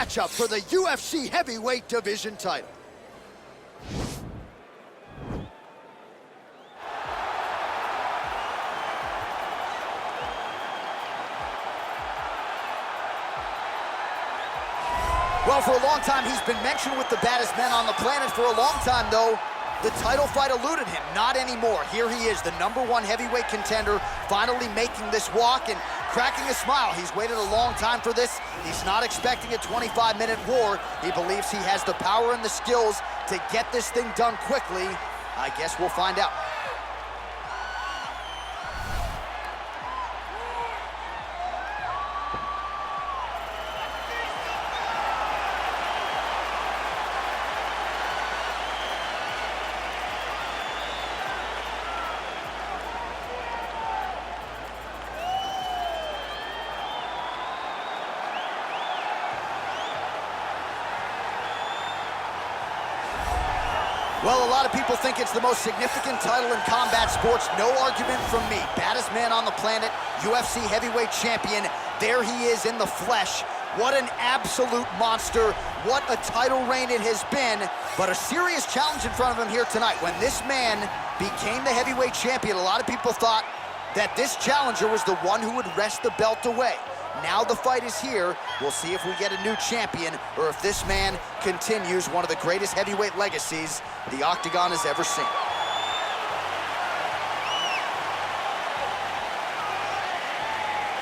Matchup for the UFC heavyweight division title. Well, for a long time, he's been mentioned with the baddest men on the planet. For a long time, though, the title fight eluded him. Not anymore. Here he is, the #1 heavyweight contender, finally making this walk and cracking a smile. He's waited a long time for this. He's not expecting a 25-minute war. He believes he has the power and the skills to get this thing done quickly. I guess we'll find out. Well, a lot of people think it's the most significant title in combat sports. No argument from me. Baddest man on the planet, UFC heavyweight champion. There he is in the flesh. What an absolute monster. What a title reign it has been. But a serious challenge in front of him here tonight. When this man became the heavyweight champion, a lot of people thought that this challenger was the one who would wrest the belt away. Now the fight is here. We'll see if we get a new champion or if this man continues one of the greatest heavyweight legacies the Octagon has ever seen.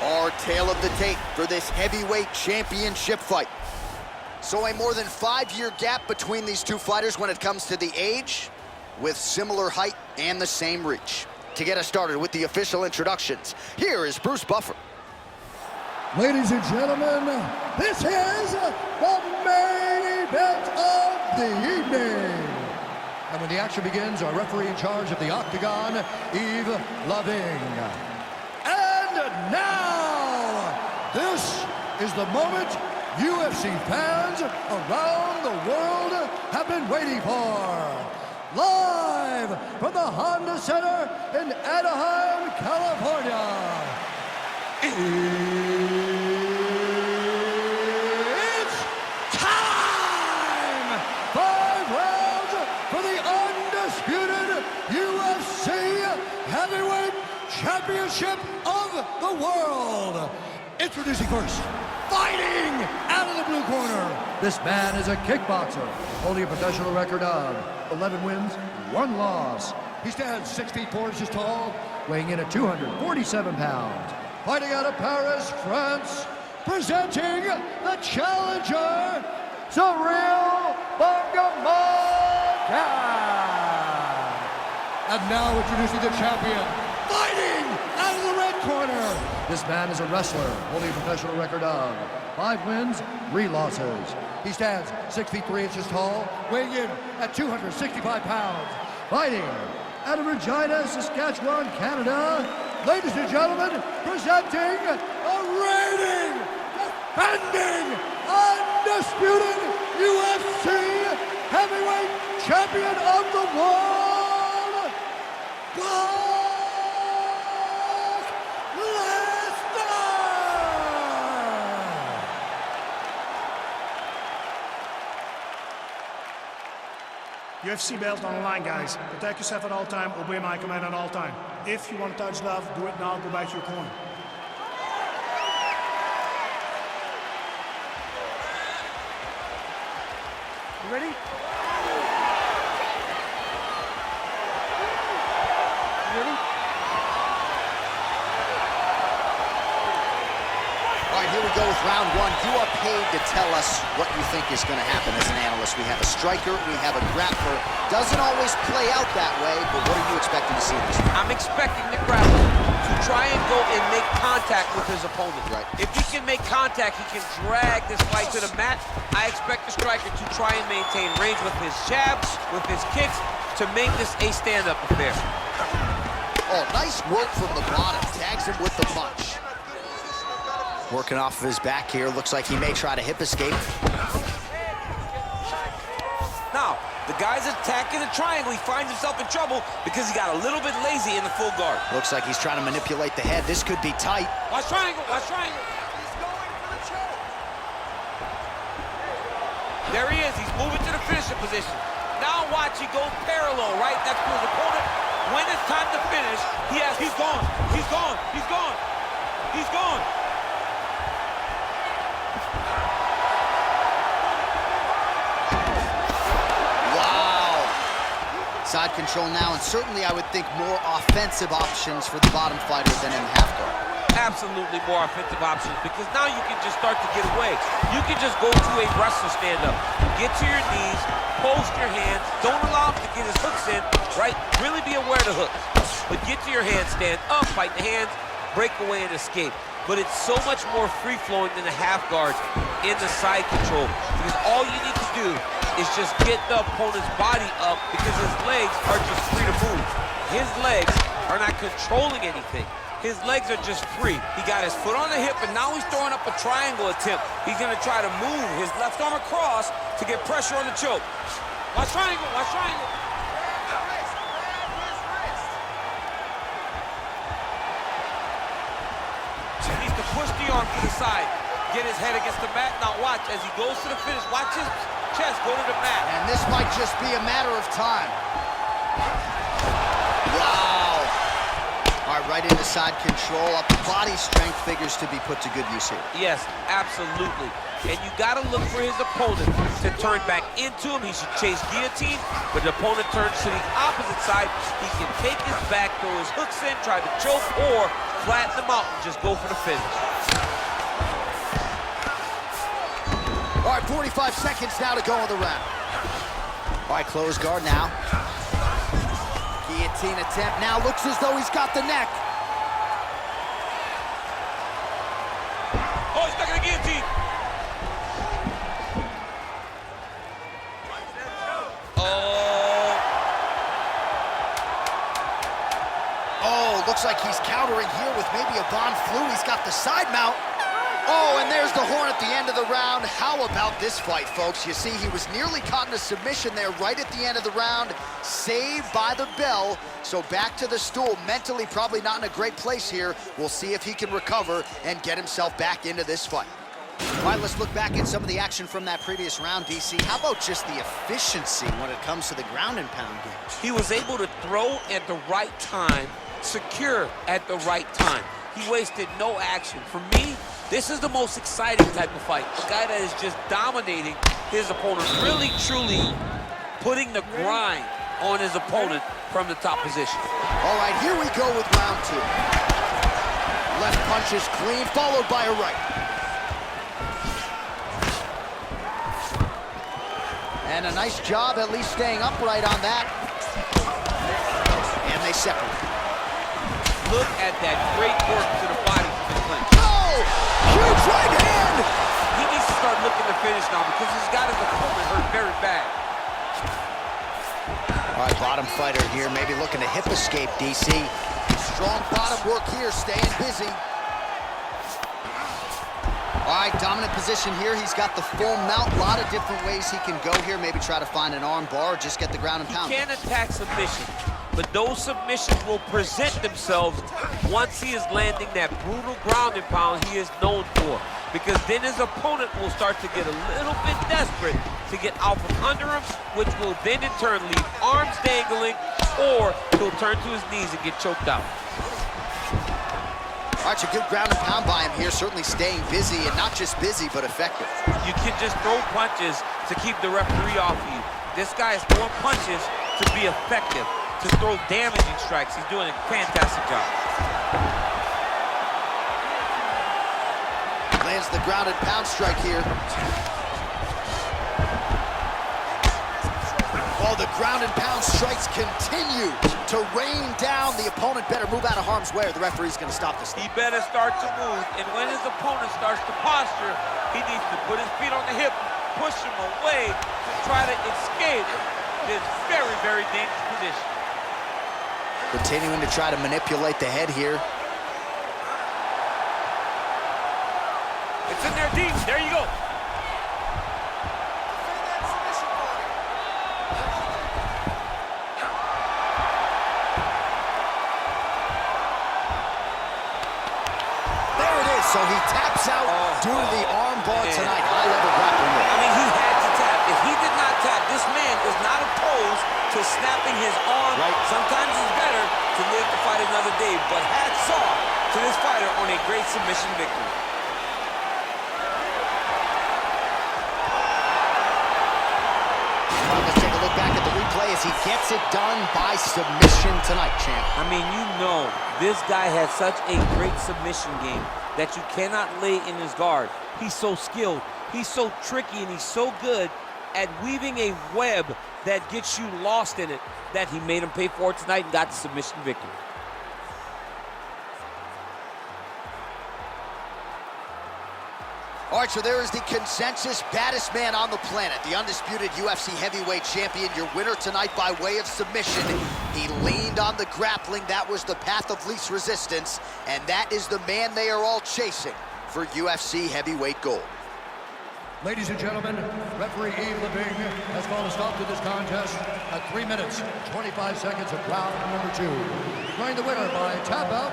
Our tale of the tape for this heavyweight championship fight. So a more than 5-year gap between these two fighters when it comes to the age, with similar height and the same reach. To get us started with the official introductions, here is Bruce Buffer. Ladies and gentlemen, this is the main event of the evening. And when the action begins, our referee in charge of the Octagon, Yves Loving. And now, this is the moment UFC fans around the world have been waiting for. Live from the Honda Center in Anaheim, California. It's time! 5 rounds for the undisputed UFC Heavyweight Championship of the world. Introducing first, fighting out of the blue corner. This man is a kickboxer, holding a professional record of 11 wins, 1 loss. He stands 6 feet 4 inches tall, weighing in at 247 pounds. Fighting out of Paris, France, presenting the challenger, Ciryl Gane. And now introducing the champion, fighting out of the red corner. This man is a wrestler, holding a professional record of 5 wins, 3 losses. He stands 6 feet 3 inches tall, weighing in at 265 pounds. Fighting out of Regina, Saskatchewan, Canada, ladies and gentlemen, presenting a reigning, defending, undisputed UFC heavyweight champion of the world, Lesnar! UFC belt on the line, guys. Protect yourself at all time, obey my command at all time. If you want to touch love, do it now, go back to your corner. You ready? You ready? All right, here we go with round 1. You are paid to tell us what you think is going to happen as an analyst. We have a striker, we have a grappler. Doesn't always play out that way, but what are you expecting to see in this fight? I'm expecting the grappler to try and go and make contact with his opponent. Right. If he can make contact, he can drag this fight to the mat. I expect the striker to try and maintain range with his jabs, with his kicks, to make this a stand-up affair. Oh, nice work from the bottom. Tags him with the punch. Working off of his back here. Looks like he may try to hip escape. Now, the guy's attacking the triangle. He finds himself in trouble because he got a little bit lazy in the full guard. Looks like he's trying to manipulate the head. This could be tight. Watch triangle, watch triangle. He's going for the choke. There he is. He's moving to the finishing position. Now watch, he goes parallel, right? That's to his opponent. When it's time to finish, he's gone. He's gone. He's gone. He's gone. Wow. Side control now, and certainly I would think more offensive options for the bottom fighter than in half guard. Absolutely more offensive options, because now you can just start to get away. You can just go to a wrestler stand-up. Get to your knees, post your hands, don't allow him to get his hooks in, right? Really be aware of the hooks. But get to your hands, stand up, fight the hands, break away and escape. But it's so much more free-flowing than the half guards in the side control, because all you need to do is just get the opponent's body up, because his legs are just free to move. His legs are not controlling anything. His legs are just free. He got his foot on the hip, and now he's throwing up a triangle attempt. He's gonna try to move his left arm across to get pressure on the choke. Watch triangle, watch triangle. He needs to push the arm to the side, get his head against the mat. Now watch, as he goes to the finish, watch his chest go to the mat. And this might just be a matter of time. Wow. All right, right into side control. Upper body strength figures to be put to good use here. Yes, absolutely. And you got to look for his opponent to turn back into him. He should chase guillotine, but the opponent turns to the opposite side. He can take his back, throw his hooks in, try to choke, or flatten him out and just go for the finish. All right, 45 seconds now to go in the round. All right, close guard now. Guillotine attempt now. Looks as though he's got the neck. Oh, he's stuck in the guillotine. Oh, looks like he's countering here with maybe a Von Flu. He's got the side mount. Oh, and there's the horn at the end of the round. How about this fight, folks? You see, he was nearly caught in a submission there right at the end of the round. Saved by the bell. So back to the stool. Mentally probably not in a great place here. We'll see if he can recover and get himself back into this fight. All right, let's look back at some of the action from that previous round, DC. How about just the efficiency when it comes to the ground and pound game? He was able to throw at the right time, secure at the right time. He wasted no action. For me, this is the most exciting type of fight. A guy that is just dominating his opponent, really, truly putting the grind on his opponent from the top position. All right, here we go with round two. Left punch is clean, followed by a right. And a nice job at least staying upright on that. And they separate. Look at that great work to the body from the clinch. Oh! Huge right hand! He needs to start looking to finish now, because he's got his opponent hurt very bad. All right, bottom fighter here, maybe looking to hip escape, DC. Strong bottom work here, staying busy. All right, dominant position here. He's got the full mount. A lot of different ways he can go here. Maybe try to find an arm bar or just get the ground and pound. He can attack submission, but those submissions will present themselves once he is landing that brutal ground and pound he is known for. Because then his opponent will start to get a little bit desperate to get out from under him, which will then in turn leave arms dangling, or he'll turn to his knees and get choked out. All right, so good ground and pound by him here, certainly staying busy, and not just busy, but effective. You can just throw punches to keep the referee off of you. This guy is throwing punches to be effective, to throw damaging strikes. He's doing a fantastic job. Lands the ground and pound strike here. Oh, the ground and pound strikes continue to rain down. The opponent better move out of harm's way or the referee's going to stop this. He better start to move, and when his opponent starts to posture, he needs to put his feet on the hip, push him away to try to escape this very, very dangerous position. Continuing to try to manipulate the head here. It's in there deep. There you go. So he taps out due to the arm bar tonight. High-level grappling. I mean, he had to tap. If but hats off to this fighter on a great submission victory. Let's take a look back at the replay as he gets it done by submission tonight, champ. I mean, you know, this guy has such a great submission game that you cannot lay in his guard. He's so skilled, he's so tricky, and he's so good at weaving a web that gets you lost in it that he made him pay for it tonight and got the submission victory. All right, so there is the consensus baddest man on the planet, the undisputed UFC heavyweight champion, your winner tonight by way of submission. He leaned on the grappling. That was the path of least resistance, and that is the man they are all chasing for UFC heavyweight gold. Ladies and gentlemen, referee Yves Leving has called a stop to this contest at 3 minutes, 25 seconds of round number 2. Declaring the winner by tap out